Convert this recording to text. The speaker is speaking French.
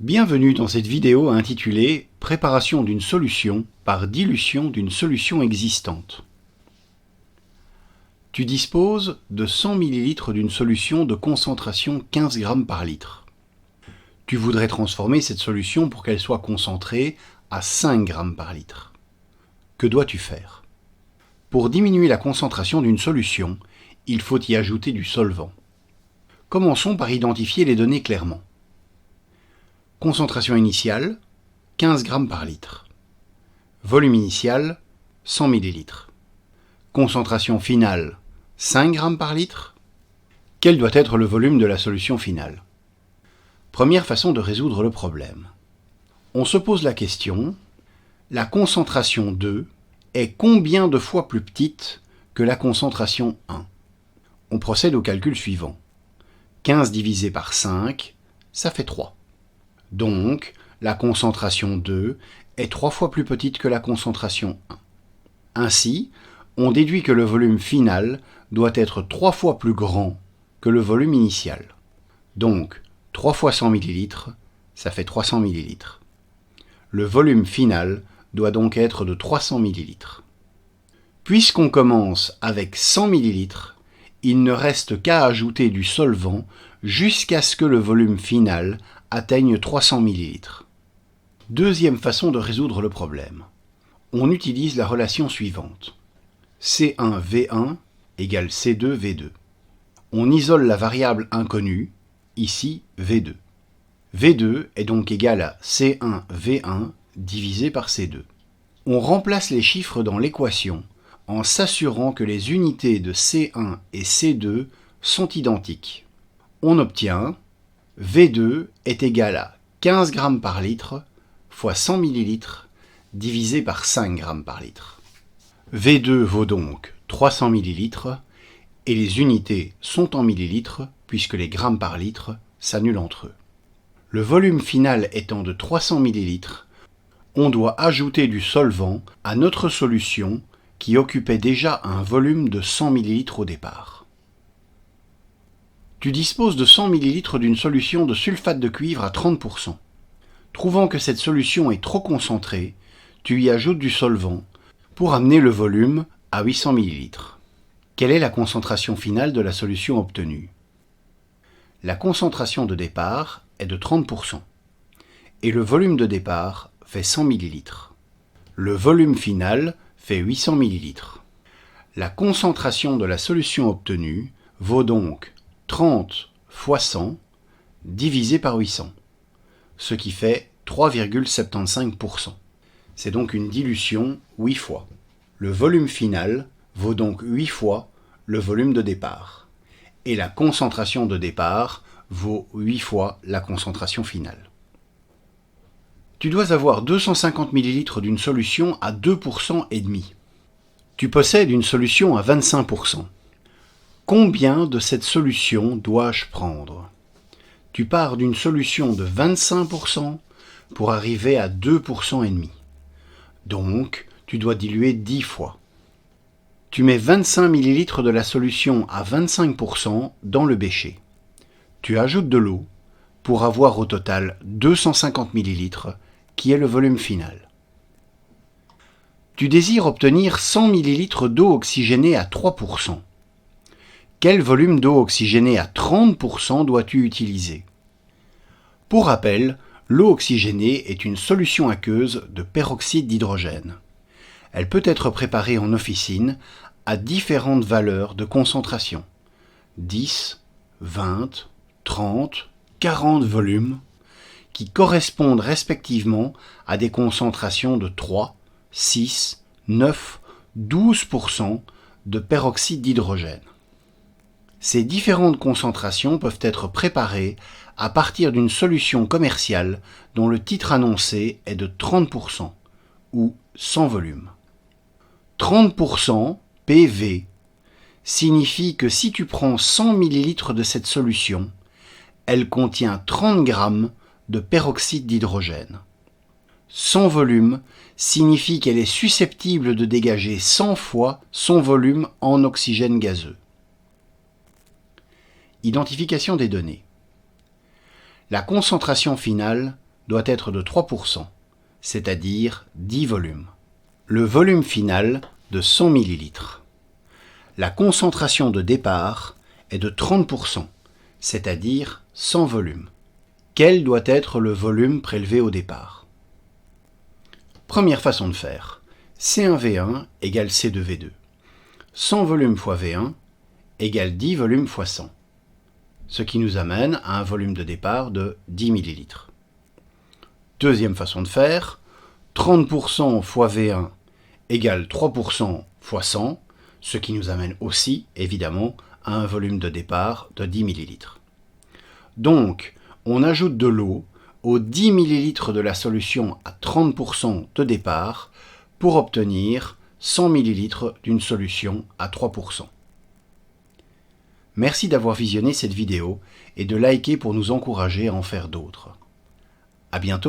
Bienvenue dans cette vidéo intitulée « Préparation d'une solution par dilution d'une solution existante ». Tu disposes de 100 ml d'une solution de concentration 15 g par litre. Tu voudrais transformer cette solution pour qu'elle soit concentrée à 5 g par litre. Que dois-tu faire? Pour diminuer la concentration d'une solution, il faut y ajouter du solvant. Commençons par identifier les données clairement. Concentration initiale, 15 g par litre. Volume initial, 100 ml. Concentration finale, 5 g par litre. Quel doit être le volume de la solution finale? Première façon de résoudre le problème. On se pose la question, la concentration 2 est combien de fois plus petite que la concentration 1? On procède au calcul suivant. 15 divisé par 5, ça fait 3. Donc, la concentration 2 est 3 fois plus petite que la concentration 1. Ainsi, on déduit que le volume final doit être 3 fois plus grand que le volume initial. Donc, 3 fois 100 ml, ça fait 300 ml. Le volume final doit donc être de 300 ml. Puisqu'on commence avec 100 ml, il ne reste qu'à ajouter du solvant jusqu'à ce que le volume final atteigne 300 ml. Deuxième façon de résoudre le problème. On utilise la relation suivante. C1V1 égale C2V2. On isole la variable inconnue, ici V2. V2 est donc égal à C1V1 divisé par C2. On remplace les chiffres dans l'équation en s'assurant que les unités de C1 et C2 sont identiques. On obtient V2 est égal à 15 g par litre fois 100 ml divisé par 5 g par litre. V2 vaut donc 300 ml et les unités sont en millilitres puisque les grammes par litre s'annulent entre eux. Le volume final étant de 300 ml, on doit ajouter du solvant à notre solution qui occupait déjà un volume de 100 ml au départ. Tu disposes de 100 ml d'une solution de sulfate de cuivre à 30%. Trouvant que cette solution est trop concentrée, tu y ajoutes du solvant pour amener le volume à 800 ml. Quelle est la concentration finale de la solution obtenue? La concentration de départ est de 30% et le volume de départ fait 100 ml. Le volume final fait 800 ml. La concentration de la solution obtenue vaut donc 30 fois 100 divisé par 800, ce qui fait 3,75%. C'est donc une dilution 8 fois. Le volume final vaut donc 8 fois le volume de départ. Et la concentration de départ vaut 8 fois la concentration finale. Tu dois avoir 250 ml d'une solution à 2% et demi. Tu possèdes une solution à 25%. Combien de cette solution dois-je prendre? Tu pars d'une solution de 25% pour arriver à 2% et demi. Donc, tu dois diluer 10 fois. Tu mets 25 ml de la solution à 25% dans le bécher. Tu ajoutes de l'eau pour avoir au total 250 ml qui est le volume final. Tu désires obtenir 100 ml d'eau oxygénée à 3%. Quel volume d'eau oxygénée à 30% dois-tu utiliser? Pour rappel, l'eau oxygénée est une solution aqueuse de peroxyde d'hydrogène. Elle peut être préparée en officine à différentes valeurs de concentration, 10, 20, 30, 40 volumes, qui correspondent respectivement à des concentrations de 3, 6, 9, 12% de peroxyde d'hydrogène. Ces différentes concentrations peuvent être préparées à partir d'une solution commerciale dont le titre annoncé est de 30% ou sans volume. 30% PV signifie que si tu prends 100 ml de cette solution, elle contient 30 g de peroxyde d'hydrogène. Sans volume signifie qu'elle est susceptible de dégager 100 fois son volume en oxygène gazeux. Identification des données. La concentration finale doit être de 3%, c'est-à-dire 10 volumes. Le volume final de 100 ml. La concentration de départ est de 30%, c'est-à-dire 100 volumes. Quel doit être le volume prélevé au départ? Première façon de faire. C1V1 égale C2V2. 100 volumes fois V1 égale 10 volumes fois 100. Ce qui nous amène à un volume de départ de 10 ml. Deuxième façon de faire. 30% fois V1 égale 3% fois 100, ce qui nous amène aussi, évidemment, à un volume de départ de 10 ml. Donc, on ajoute de l'eau aux 10 ml de la solution à 30% de départ pour obtenir 100 ml d'une solution à 3%. Merci d'avoir visionné cette vidéo et de liker pour nous encourager à en faire d'autres. À bientôt.